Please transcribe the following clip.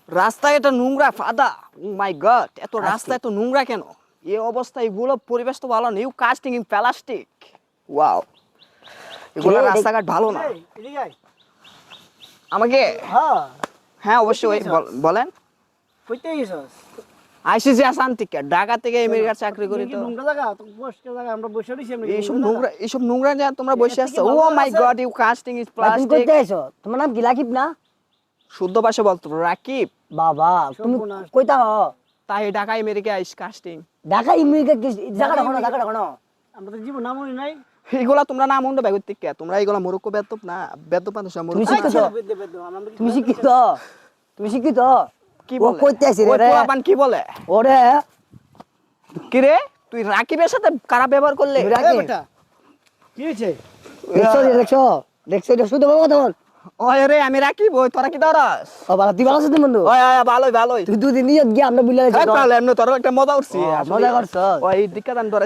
রাস্তায় এটা নোংরা ফাদা, ও মাই গড, এত রাস্তা এত নোংরা কেন? এই অবস্থা, এগুলো পরিবেশ তো ভালো new casting in plastic. Wow, এগুলো রাস্তাঘাট ভালো না। আমাকে হ্যাঁ অবশ্যই বলেন। কইতে গেছস? আইসিসি আসান থেকে ঢাকা থেকে আমেরিকার চাকরি করি তো। নোংরা জায়গা তো বসকে জায়গা আমরা বসে রইছি আমরা এইসব নোংরা যা তোমরা বসে আছো। ও মাই গড, ইউ কাস্টিং ইজ তুমি প্লাস্টিক। কইতে আইছো? তোমার নাম কি রাকিব না? শুদ্ধ ভাষা বলতো রাকিব। বাবা তুমি কইতা হ? তাই ঢাকা আমেরিকা আইস কাস্টিং। ঢাকা আমেরিকা কি জায়গাটা কোন? জায়গাটা কোন? আমরা তো জীবন নামই নাই। এইগুলা তোমরা নাম উন্ড ব্যাগ থেকে তোমরা এইগুলা মরক্কো বেদব না, বেদব মানুষ তুমি মরক্কো। শিক্ষিত? তুমি শিক্ষিত? তুমি শিক্ষিত? কি ও বলে? কইতে আইছে ওই রে? পোলাপান কি বলে? ওরে কি রে তুই রাকিবের সাথে খারাপ ব্যবহার করলে? তুমি রাকিব? কি হইছে? দেখছো দেখছো দেখছো এটা শুধু বাবা তোমার। ওই রে আমি রাকিব, ওই তোরা কি ধরস? ও বাবা তুই ভালো আছিস বন্ধু? ওই ওই ভালোই ভালোই। তুই দুদিন নিয়ে গিয়ে আমরা বুঝলে এই তাহলে এমনি তোর একটা মজা উঠছি। মজা করছস? ওই দিকটা দান ধরেছি।